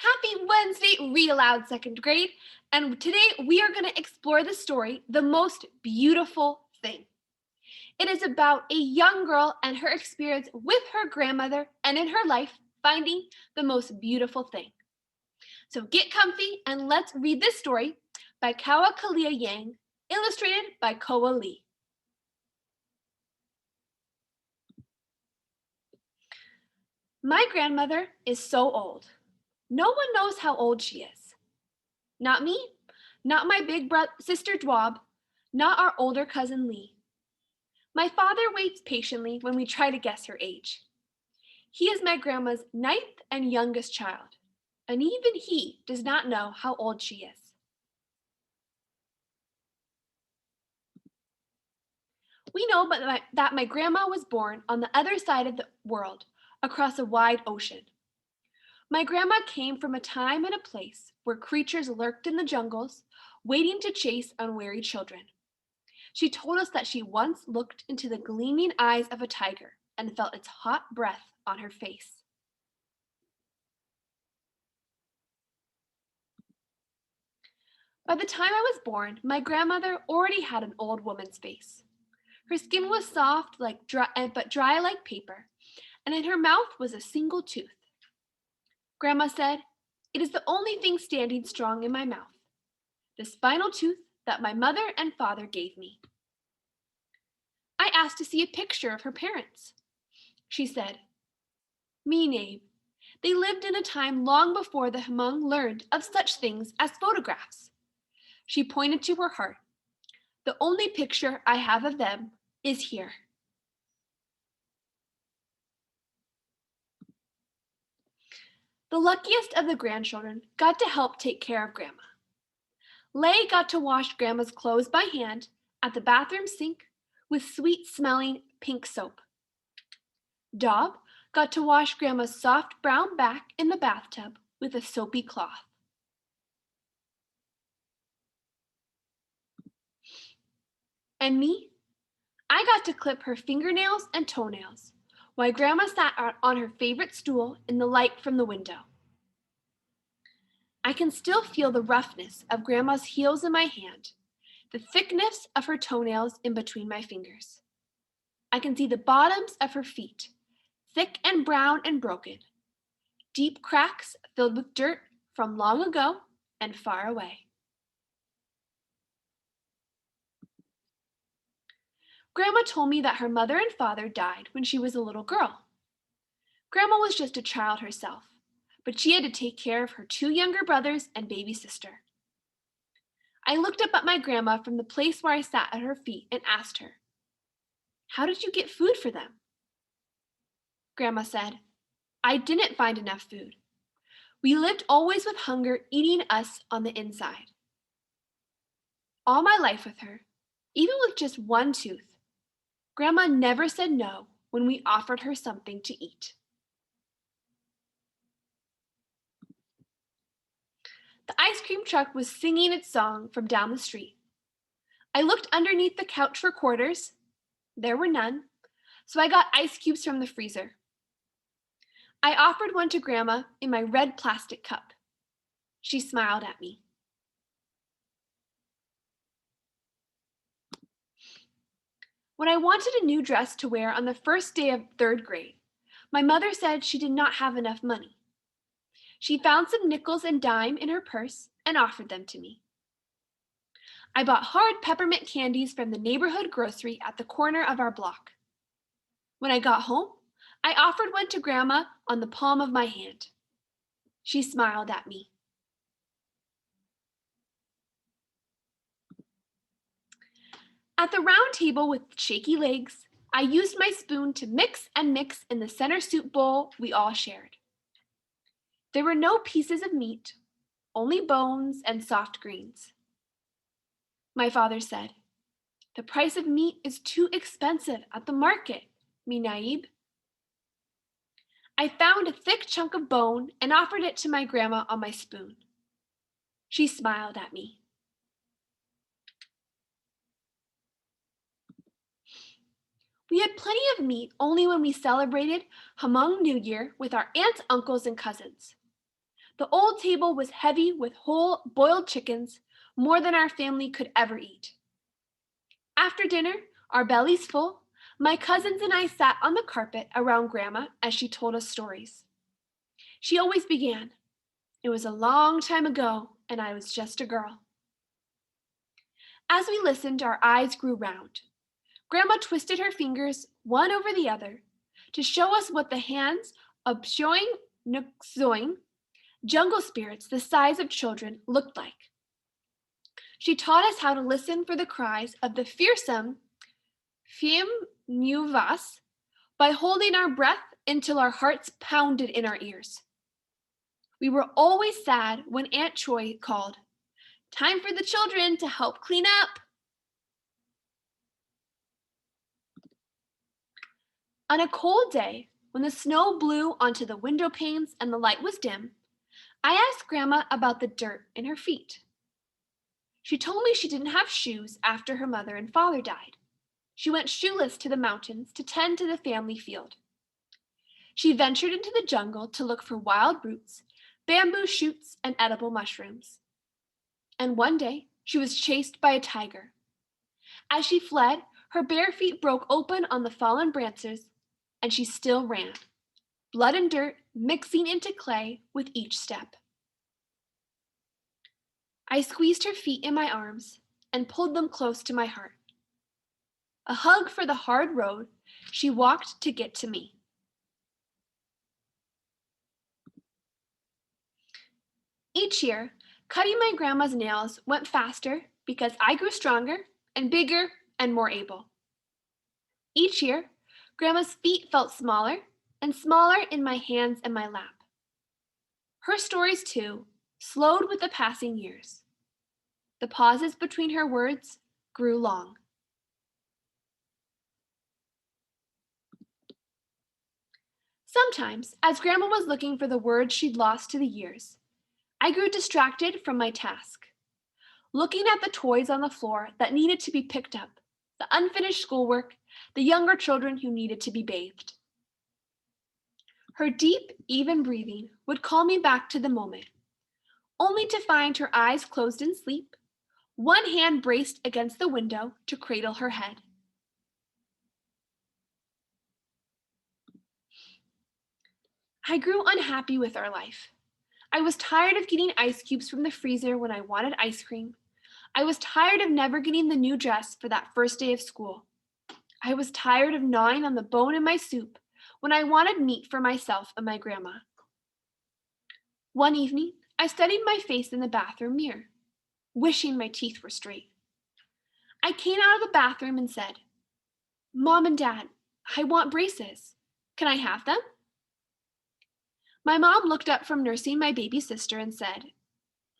Happy Wednesday, Read Aloud second grade. And today we are going to explore the story, The Most Beautiful Thing. It is about a young girl and her experience with her grandmother and in her life finding the most beautiful thing. So get comfy and let's read this story by Kawa Kalia Yang, illustrated by Koa Lee. My grandmother is so old. No one knows how old she is. Not me, not my big sister Dwab, not our older cousin Lee. My father waits patiently when we try to guess her age. He is my grandma's ninth and youngest child, and even he does not know how old she is. We know that my grandma was born on the other side of the world, across a wide ocean. My grandma came from a time and a place where creatures lurked in the jungles, waiting to chase unwary children. She told us that she once looked into the gleaming eyes of a tiger and felt its hot breath on her face. By the time I was born, my grandmother already had an old woman's face. Her skin was soft but dry like paper, and in her mouth was a single tooth. Grandma said, "It is the only thing standing strong in my mouth, the spinal tooth that my mother and father gave me." I asked to see a picture of her parents. She said, "Me, Nabe. They lived in a time long before the Hmong learned of such things as photographs." She pointed to her heart. "The only picture I have of them is here." The luckiest of the grandchildren got to help take care of Grandma. Lay got to wash Grandma's clothes by hand at the bathroom sink with sweet-smelling pink soap. Dob got to wash Grandma's soft brown back in the bathtub with a soapy cloth. And me? I got to clip her fingernails and toenails while Grandma sat on her favorite stool in the light from the window. I can still feel the roughness of Grandma's heels in my hand, the thickness of her toenails in between my fingers. I can see the bottoms of her feet, thick and brown and broken, deep cracks filled with dirt from long ago and far away. Grandma told me that her mother and father died when she was a little girl. Grandma was just a child herself, but she had to take care of her two younger brothers and baby sister. I looked up at my grandma from the place where I sat at her feet and asked her, "How did you get food for them?" Grandma said, "I didn't find enough food. We lived always with hunger eating us on the inside." All my life with her, even with just one tooth, Grandma never said no when we offered her something to eat. The ice cream truck was singing its song from down the street. I looked underneath the couch for quarters. There were none, so I got ice cubes from the freezer. I offered one to Grandma in my red plastic cup. She smiled at me. When I wanted a new dress to wear on the first day of third grade, my mother said she did not have enough money. She found some nickels and dime in her purse and offered them to me. I bought hard peppermint candies from the neighborhood grocery at the corner of our block. When I got home, I offered one to Grandma on the palm of my hand. She smiled at me. At the round table with shaky legs, I used my spoon to mix and mix in the center soup bowl we all shared. There were no pieces of meat, only bones and soft greens. My father said, "The price of meat is too expensive at the market, mi naib." I found a thick chunk of bone and offered it to my grandma on my spoon. She smiled at me. We had plenty of meat only when we celebrated Hmong New Year with our aunts, uncles, and cousins. The old table was heavy with whole boiled chickens, more than our family could ever eat. After dinner, our bellies full, my cousins and I sat on the carpet around Grandma as she told us stories. She always began, "It was a long time ago, and I was just a girl." As we listened, our eyes grew round. Grandma twisted her fingers one over the other to show us what the hands of Shoing Nukzoing, jungle spirits the size of children, looked like. She taught us how to listen for the cries of the fearsome Fiem Nuvas by holding our breath until our hearts pounded in our ears. We were always sad when Aunt Choi called, "Time for the children to help clean up." On a cold day, when the snow blew onto the window panes and the light was dim, I asked Grandma about the dirt in her feet. She told me she didn't have shoes after her mother and father died. She went shoeless to the mountains to tend to the family field. She ventured into the jungle to look for wild roots, bamboo shoots, and edible mushrooms. And one day, she was chased by a tiger. As she fled, her bare feet broke open on the fallen branches, and she still ran, blood and dirt mixing into clay with each step. I squeezed her feet in my arms and pulled them close to my heart. A hug for the hard road she walked to get to me. Each year, cutting my grandma's nails went faster because I grew stronger and bigger and more able. Each year, Grandma's feet felt smaller and smaller in my hands and my lap. Her stories, too, slowed with the passing years. The pauses between her words grew long. Sometimes, as Grandma was looking for the words she'd lost to the years, I grew distracted from my task, looking at the toys on the floor that needed to be picked up, the unfinished schoolwork, the younger children who needed to be bathed. Her deep, even breathing would call me back to the moment, only to find her eyes closed in sleep, one hand braced against the window to cradle her head. I grew unhappy with our life. I was tired of getting ice cubes from the freezer when I wanted ice cream. I was tired of never getting the new dress for that first day of school. I was tired of gnawing on the bone in my soup when I wanted meat for myself and my grandma. One evening, I studied my face in the bathroom mirror, wishing my teeth were straight. I came out of the bathroom and said, "Mom and Dad, I want braces. Can I have them?" My mom looked up from nursing my baby sister and said,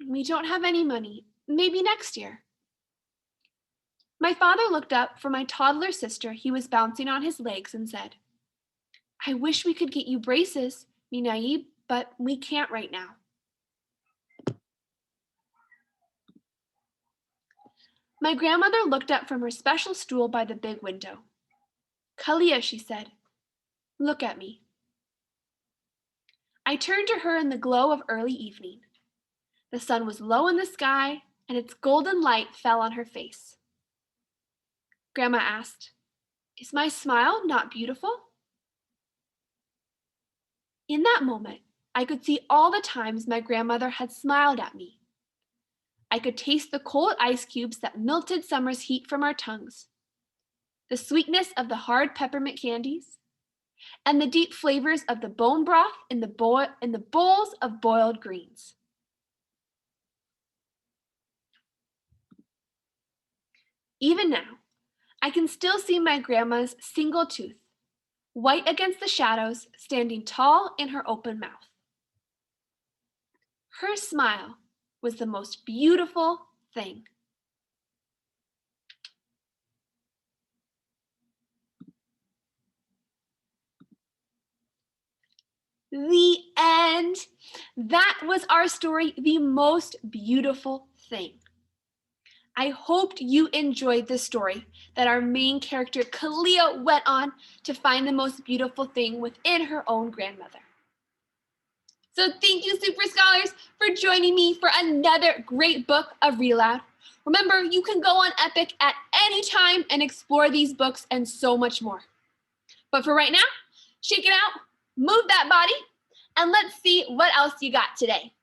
"We don't have any money. Maybe next year." My father looked up from my toddler sister he was bouncing on his legs and said, "I wish we could get you braces, Minaib, but we can't right now." My grandmother looked up from her special stool by the big window. "Kalia," she said, "look at me." I turned to her in the glow of early evening. The sun was low in the sky, and its golden light fell on her face. Grandma asked, "Is my smile not beautiful?" In that moment, I could see all the times my grandmother had smiled at me. I could taste the cold ice cubes that melted summer's heat from our tongues, the sweetness of the hard peppermint candies, and the deep flavors of the bone broth in the bowls of boiled greens. Even now, I can still see my grandma's single tooth, white against the shadows, standing tall in her open mouth. Her smile was the most beautiful thing. The end. That was our story, The Most Beautiful Thing. I hoped you enjoyed this story that our main character, Kalia, went on to find the most beautiful thing within her own grandmother. So thank you, Super Scholars, for joining me for another great book of Read Aloud. Remember, you can go on Epic at any time and explore these books and so much more. But for right now, shake it out, move that body, and let's see what else you got today.